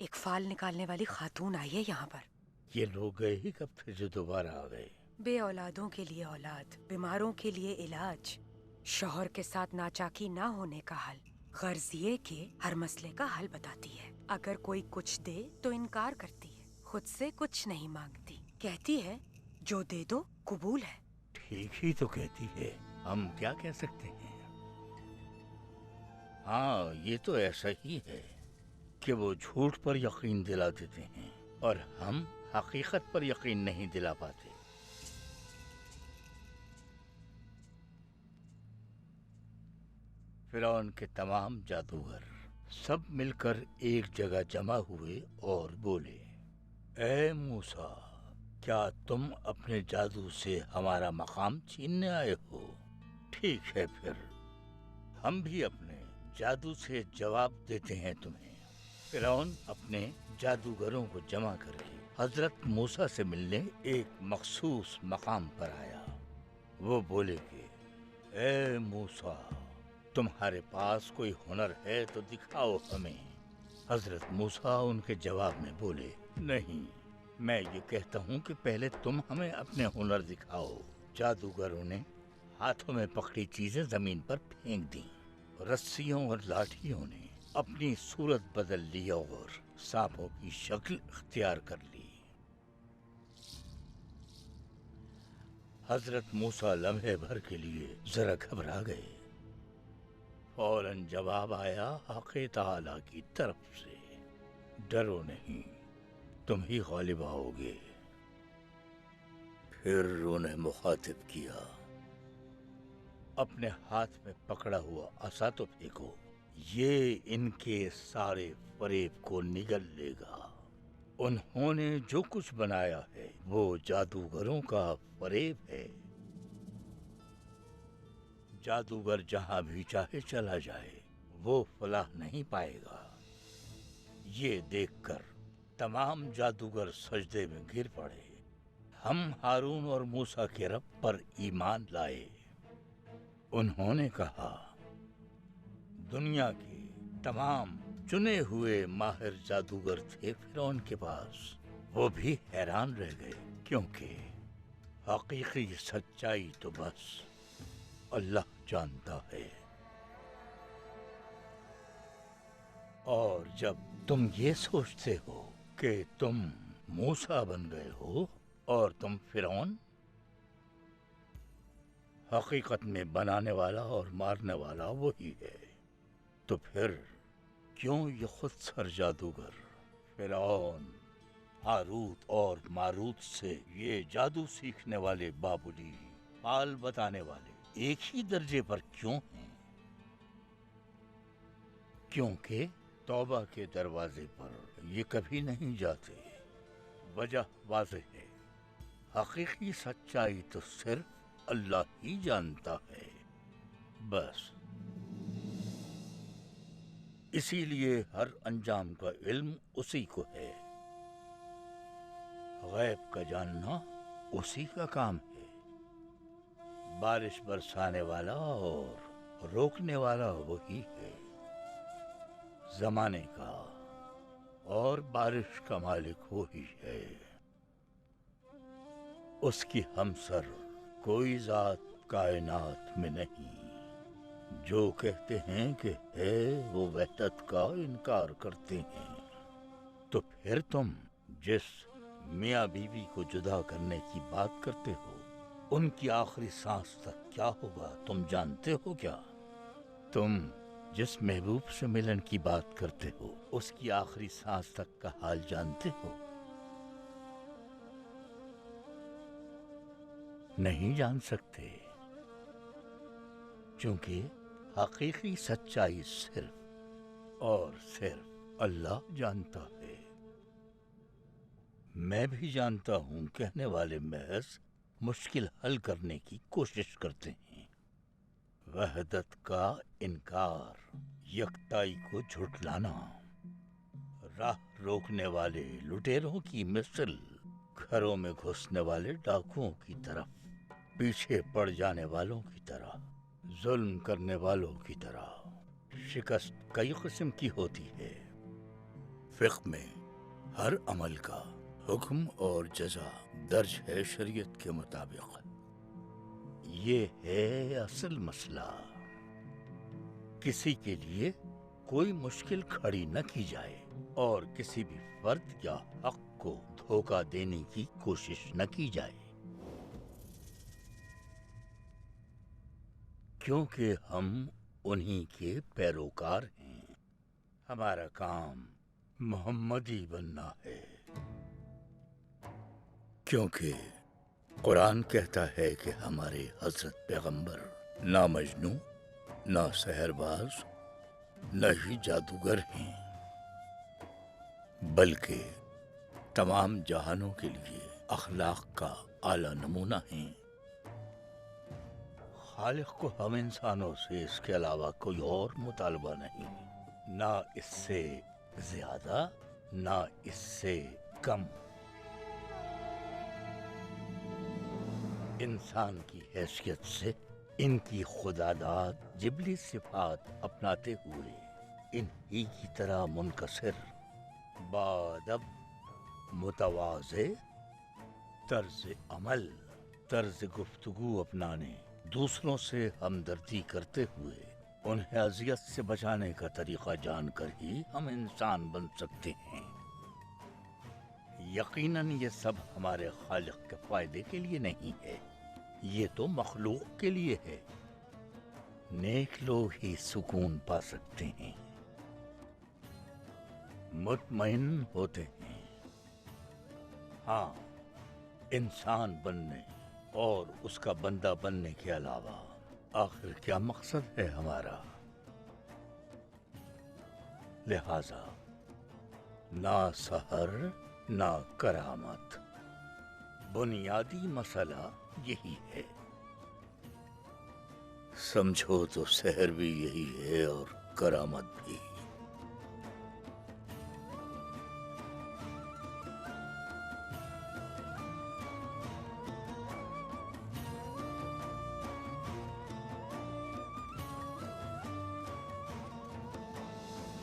ایک فال نکالنے والی خاتون آئی ہے یہاں پر۔ یہ لوگ گئے ہی کب تھے جو دوبارہ آ گئے؟ بے اولادوں کے لیے اولاد، بیماروں کے لیے علاج، شوہر کے ساتھ ناچاکی نہ ہونے کا حل، غرض یہ کہ ہر مسئلے کا حل بتاتی ہے۔ اگر کوئی کچھ دے تو انکار کرتی ہے، خود سے کچھ نہیں مانگتی، کہتی ہے جو دے دو قبول ہے۔ ٹھیک ہی تو کہتی ہے، ہم کیا کہہ سکتے ہیں؟ ہاں یہ تو ایسا ہی ہے کہ وہ جھوٹ پر یقین دلا دیتے ہیں اور ہم حقیقت پر یقین نہیں دلا پاتے۔ فرعون کے تمام جادوگر سب مل کر ایک جگہ جمع ہوئے اور بولے، اے موسیٰ، کیا تم اپنے جادو سے ہمارا مقام چھیننے آئے ہو؟ ٹھیک ہے پھر ہم بھی اپنے جادو سے جواب دیتے ہیں تمہیں۔ فرعون اپنے جادوگروں کو جمع کر کے حضرت موسیٰ سے ملنے ایک مخصوص مقام پر آیا۔ وہ بولے کہ اے موسیٰ، تمہارے پاس کوئی ہنر ہے تو دکھاؤ ہمیں۔ حضرت موسیٰ ان کے جواب میں بولے، نہیں، میں یہ کہتا ہوں کہ پہلے تم ہمیں اپنے ہنر دکھاؤ۔ جادوگروں نے ہاتھوں میں پکڑی چیزیں زمین پر پھینک دیں، رسیوں اور لاٹھیوں نے اپنی صورت بدل لی اور سانپوں کی شکل اختیار کر لی۔ حضرت موسیٰ لمحے بھر کے لیے ذرا گھبرا گئے۔ فوراً جواب آیا حق تعالی کی طرف سے، ڈرو نہیں، تم ہی غالب آؤ گے۔ پھر انہیں مخاطب کیا، اپنے ہاتھ میں پکڑا ہوا عصا تو پھینکو، یہ ان کے سارے فریب کو نگل لے گا۔ انہوں نے جو کچھ بنایا ہے وہ جادوگروں کا فریب ہے۔ جادوگر جہاں بھی چاہے چلا جائے، وہ فلاح نہیں پائے گا۔ یہ دیکھ کر تمام جادوگر سجدے میں گر پڑے۔ ہم ہارون اور موسیٰ کے رب پر ایمان لائے۔ انہوں نے کہا، دنیا کے تمام چنے ہوئے ماہر جادوگر تھے فرعون کے پاس، وہ بھی حیران رہ گئے، کیونکہ حقیقی سچائی تو بس اللہ جانتا ہے۔ اور جب تم یہ سوچتے ہو کہ تم موسیٰ بن گئے ہو اور تم فرعون، حقیقت میں بنانے والا اور مارنے والا وہی ہے، تو پھر کیوں یہ خود سر جادوگر فرعون، ہاروت اور ماروت سے یہ جادو سیکھنے والے بابلی، حال بتانے والے ایک ہی درجے پر کیوں ہیں؟ کیونکہ توبہ کے دروازے پر یہ کبھی نہیں جاتے۔ وجہ واضح ہے، حقیقی سچائی تو صرف اللہ ہی جانتا ہے، بس۔ اسی لیے ہر انجام کا علم اسی کو ہے، غیب کا جاننا اسی کا کام ہے۔ بارش برسانے والا اور روکنے والا وہی ہے، زمانے کا اور بارش کا مالک وہی ہے۔ اس کی ہمسر کوئی ذات کائنات میں نہیں۔ جو کہتے ہیں کہ ہے وہ وحدت کا انکار کرتے ہیں۔ تو پھر تم جس میاں بیوی کو جدا کرنے کی بات کرتے ہو، ان کی آخری سانس تک کیا ہوگا تم جانتے ہو کیا؟ تم جس محبوب سے ملن کی بات کرتے ہو، اس کی آخری سانس تک کا حال جانتے ہو؟ نہیں جان سکتے، چونکہ حقیقی سچائی صرف اور صرف اللہ جانتا ہے۔ میں بھی جانتا ہوں کہنے والے محض مشکل حل کرنے کی کوشش کرتے ہیں، وحدت کا انکار، یکتائی کو جھٹلانا، راہ روکنے والے لٹیروں کی مثل، گھروں میں گھسنے والے ڈاکوؤں کی طرف، پیچھے پڑ جانے والوں کی طرح، ظلم کرنے والوں کی طرح۔ شکست کئی قسم کی ہوتی ہے، فقہ میں ہر عمل کا حکم اور جزا درج ہے شریعت کے مطابق. یہ ہے اصل مسئلہ. کسی کے لیے کوئی مشکل کھڑی نہ کی جائے اور کسی بھی فرد یا حق کو دھوکہ دینے کی کوشش نہ کی جائے، کیونکہ ہم انہی کے پیروکار ہیں. ہمارا کام محمدی بننا ہے، کیونکہ قرآن کہتا ہے کہ ہمارے حضرت پیغمبر نہ مجنوں، نہ سحرباز، نہ ہی جادوگر ہیں، بلکہ تمام جہانوں کے لیے اخلاق کا اعلیٰ نمونہ ہیں. خالق کو ہم انسانوں سے اس کے علاوہ کوئی اور مطالبہ نہیں، نہ اس سے زیادہ نہ اس سے کم. انسان کی حیثیت سے ان کی خداداد جبلی صفات اپناتے ہوئے انہی کی طرح منکسر، بادب، متواضع، طرز عمل، طرز گفتگو اپنانے، دوسروں سے ہمدردی کرتے ہوئے انہیں اذیت سے بچانے کا طریقہ جان کر ہی ہم انسان بن سکتے ہیں. یقیناً یہ سب ہمارے خالق کے فائدے کے لیے نہیں ہے، یہ تو مخلوق کے لیے ہے. نیک لوگ ہی سکون پا سکتے ہیں، مطمئن ہوتے ہیں. ہاں، انسان بننے اور اس کا بندہ بننے کے علاوہ آخر کیا مقصد ہے ہمارا؟ لہذا نہ سحر نہ کرامت، بنیادی مسئلہ یہی ہے. سمجھو تو سحر بھی یہی ہے اور کرامت بھی.